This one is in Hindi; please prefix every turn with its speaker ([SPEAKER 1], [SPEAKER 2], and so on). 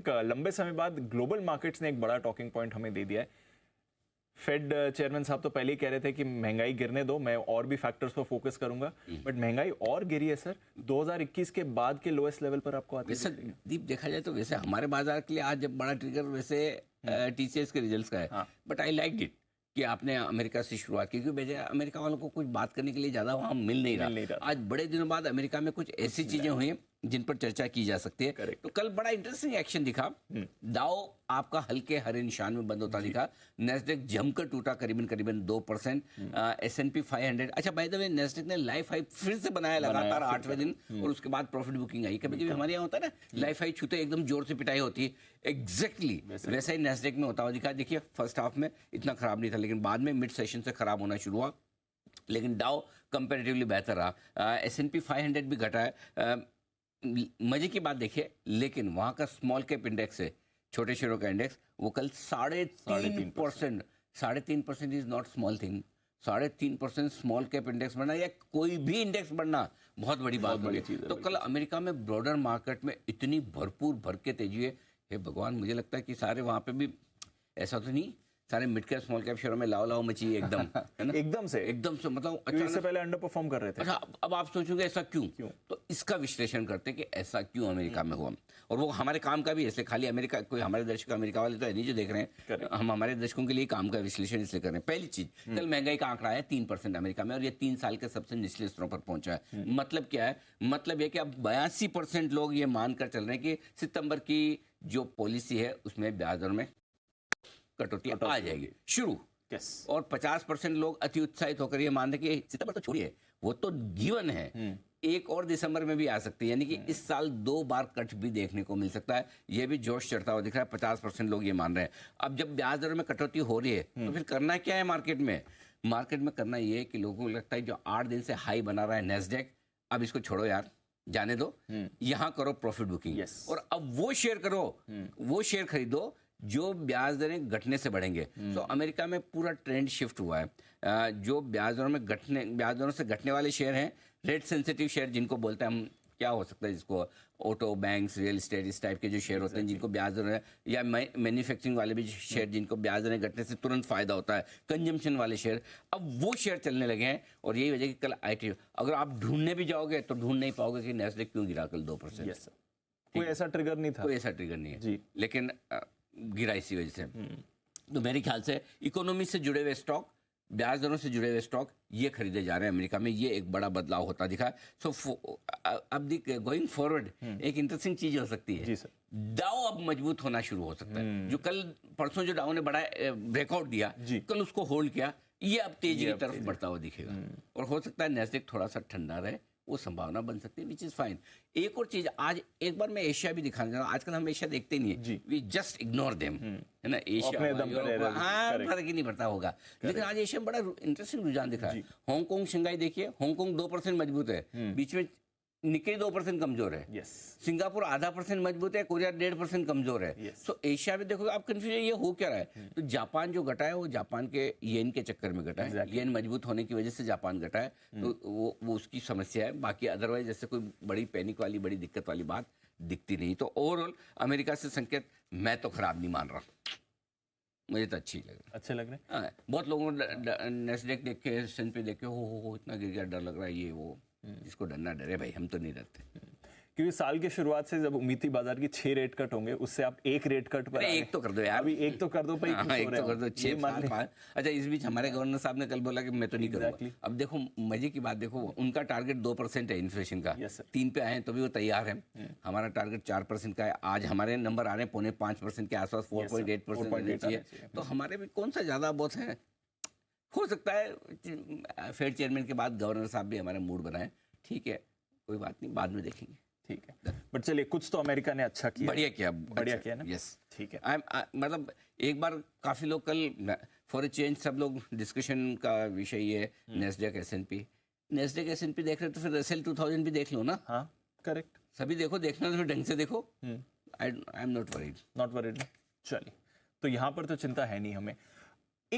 [SPEAKER 1] थिंक लंबे समय बाद ग्लोबल मार्केट्स ने एक बड़ा टॉकिंग पॉइंट हमें दे दिया है। फेड चेयरमैन साहब तो पहले ही कह रहे थे कि महंगाई गिरने दो, मैं और भी फैक्टर्स पर फोकस करूंगा, बट महंगाई और गिरी है सर। 2021 के बाद के लोएस्ट लेवल पर आपको आती
[SPEAKER 2] वैसे दीप देखा जाए तो वैसे हमारे बाजार के लिए आज जब बड़ा ट्रिगर वैसे टीसीएस के रिजल्ट्स का है, बट आई लाइक इट कि आपने अमेरिका से शुरुआत की, क्योंकि वजह अमेरिका वालों को कुछ बात करने के लिए ज़्यादा वहाँ मिल नहीं रहा। आज बड़े दिनों बाद अमेरिका में कुछ ऐसी चीज़ें हुई हैं जिन पर चर्चा की जा सकती है। तो कल बड़ा इंटरेस्टिंग एक्शन दिखा। डाउ आपका हल्के हरे निशान में बंद होता दिखा। नेस्डेक जमकर टूटा करीबन 2%। S&P 500, अच्छा बाय द वे नेस्डेक ने लाइफ हाई फिर से बनाया लगातार 8वें दिन, और उसके बाद प्रॉफिट बुकिंग आई। कभी कभी हमारे यहाँ होता है ना, लाइफ हाई छूते एकदम जोर से पिटाई होती है, एग्जैक्टली वैसा ही नेस्डेक में होता हुआ दिखा। देखिए फर्स्ट हाफ में इतना खराब नहीं था, लेकिन बाद में मिड सेशन से खराब होना शुरू हुआ, लेकिन डाउ कंपैरेटिवली बेहतर रहा। S&P 500 भी घटा है। मजे की बात देखिए, लेकिन वहां का स्मॉल कैप इंडेक्स है, छोटे शेयरों का इंडेक्स, वो कल 3.5%। 3.5% is not small thing. 3.5% small cap index बढ़ना या कोई भी इंडेक्स बढ़ना बहुत बड़ी बात होगी। तो कल अमेरिका में ब्रॉडर मार्केट में इतनी भरपूर भर के तेजी है, हे भगवान, मुझे लगता है कि सारे वहां पे भी ऐसा तो नहीं, सारे मिड कैप स्मॉल कैप शेयरों में लाओ मची है एकदम, है ना? एकदम से मतलब
[SPEAKER 1] अच्छा, इससे पहले अंडर परफॉर्म कर रहे थे।
[SPEAKER 2] अच्छा, अब आप सोचोगे ऐसा क्यों? तो इसका विश्लेषण करते हैं कि ऐसा क्यों अमेरिका में हुआ, और वो हमारे काम का भी है। इसलिए खाली अमेरिका, कोई हमारे दर्शक अमेरिका वाले तो है नहीं जो देख रहे हैं, हम हमारे दर्शकों के लिए काम का विश्लेषण इसलिए कर रहे हैं। पहली चीज, कल महंगाई का आंकड़ा है 3% अमेरिका में, और ये 3 साल के सबसे निचले स्तरों पर पहुंचा है। मतलब क्या है? मतलब ये कि अब 82% लोग ये मानकर चल रहे हैं कि सितंबर की जो पॉलिसी है उसमें ब्याज दर में कटौती आ जाएगी शुरू। और 50% लोग अति उत्साहित होकर ये मान रहे कि सितंबर तो छोड़िए, वो तो गिवन है, 1 और दिसंबर में भी आ सकती है, यानी कि इस साल 2 बार कट भी देखने को मिल सकता है। ये भी जोश चढ़ता हुआ दिख रहा है। 50% लोग ये मान रहे हैं। अब जब ब्याज दरों में कटौती हो रही है तो फिर करना क्या है मार्केट में? मार्केट में करना ये है कि लोगों को लगता है जो 8 दिन से हाई बना रहा है नेस्डेक, अब इसको छोड़ो यार, जाने दो, यहां करो प्रॉफिट बुकिंग, और अब वो शेयर करो, वो शेयर खरीदो जो ब्याज दरें घटने से बढ़ेंगे। तो अमेरिका में पूरा ट्रेंड शिफ्ट हुआ है। जो ब्याज दरों से घटने वाले शेयर हैं, रेट सेंसिटिव शेयर जिनको बोलते हैं हम, क्या हो सकता है जिसको, ऑटो, बैंक्स, रियल एस्टेट, इस टाइप के जो शेयर होते हैं जिनको ब्याज दरें, या मैन्युफैक्चरिंग वाले भी शेयर जिनको ब्याज दरें घटने से तुरंत फायदा होता है, कंजम्पशन वाले शेयर, अब वो शेयर चलने लगे हैं। और यही वजह कि कल IT, अगर आप ढूंढने भी जाओगे तो ढूंढ नहीं पाओगे कि नेस्डेक क्यों गिरा कल 2%।
[SPEAKER 1] कोई ऐसा ट्रिगर नहीं था,
[SPEAKER 2] कोई ऐसा ट्रिगर नहीं है जी, लेकिन गिरा इसी वजह से। तो मेरे ख्याल से इकोनॉमी से जुड़े हुए स्टॉक, ब्याज दरों से जुड़े हुए स्टॉक, ये खरीदे जा रहे हैं अमेरिका में। ये एक बड़ा बदलाव होता दिखा। सो अब गोइंग फॉरवर्ड एक इंटरेस्टिंग चीज हो सकती है। डाउ अब मजबूत होना शुरू हो सकता है। जो कल परसों जो डाउ ने बड़ा ब्रेकआउट दिया, कल उसको होल्ड किया, ये अब तेजी की तरफ बढ़ता हुआ दिखेगा। और हो सकता है नेस्डेक थोड़ा सा ठंडा रहे, वो संभावना बन सकती है, विच इज फाइन। एक और चीज, आज एक बार मैं एशिया भी दिखाना चाहूंगा। आजकल हम एशिया देखते ही नहीं है, वी जस्ट इग्नोर देम, है ना? एशिया हाँ, फर्क ही नहीं पड़ता होगा। लेकिन आज एशिया में बड़ा इंटरेस्टिंग रुझान दिख रहा है। हांगकांग, शंघाई देखिए, हांगकांग 2% मजबूत है, बीच में निक्केई 2% कमजोर है, सिंगापुर 0.5% मजबूत है, कोरिया 1.5% कमजोर है। तो एशिया में देखो आप कंफ्यूजन ये हो क्या रहा है। तो जापान जो घटा है वो जापान के येन के चक्कर में घटा है। येन मजबूत होने की वजह से जापान घटा है, तो वो उसकी समस्या है। बाकी अदरवाइज जैसे कोई बड़ी पैनिक वाली, बड़ी दिक्कत वाली बात दिखती नहीं। तो ओवरऑल अमेरिका से संकेत मैं तो खराब नहीं मान रहा, मुझे तो अच्छे लग रहे हैं। बहुत लोगों ने नेस्डेक देख के, S&P देख के हो इतना गिर गया, डर लग रहा है, ये वो, जिसको डरना डरे भाई, हम तो नहीं डरते।
[SPEAKER 1] क्योंकि साल की शुरुआत से जब उम्मीद थी बाजार की 6 रेट कट होंगे, उससे आप 1 रेट कट पर
[SPEAKER 2] एक तो कर दो यार,
[SPEAKER 1] अभी 1 तो कर दो, एक तो कर दो,
[SPEAKER 2] 6 5। अच्छा, इस बीच हमारे गवर्नर साहब ने कल बोला कि मैं तो नहीं करूंगा। अब देखो मजे की बात, देखो उनका टारगेट 2% है इन्फ्लेशन का, 3 पे आए तो भी वो तैयार है। हमारा टारगेट 4% का है। आज हमारे नंबर आ रहे हैं 4.5% के आसपास, 4.8% होने चाहिए। तो हमारे भी कौन सा ज्यादा बहुत है। हो सकता है फेड चेयरमैन के बाद गवर्नर साहब भी हमारे मूड बनाए, ठीक है, कोई बात नहीं, बाद में देखेंगे।
[SPEAKER 1] ठीक है, बट चलिए, कुछ तो अमेरिका ने अच्छा किया, बढ़िया किया ना।
[SPEAKER 2] यस,
[SPEAKER 1] ठीक है।
[SPEAKER 2] मतलब एक बार काफी लोग कल फॉर ए चेंज, सब लोग डिस्कशन का विषय ये है नेस्डेक S&P देख रहे तो फिर रसेल 2000 भी देख लो ना।
[SPEAKER 1] हाँ, करेक्ट,
[SPEAKER 2] सभी देखो, देखना तो फिर ढंग से देखो। I am not worried.
[SPEAKER 1] चलिए, तो यहाँ पर तो चिंता है नहीं हमें।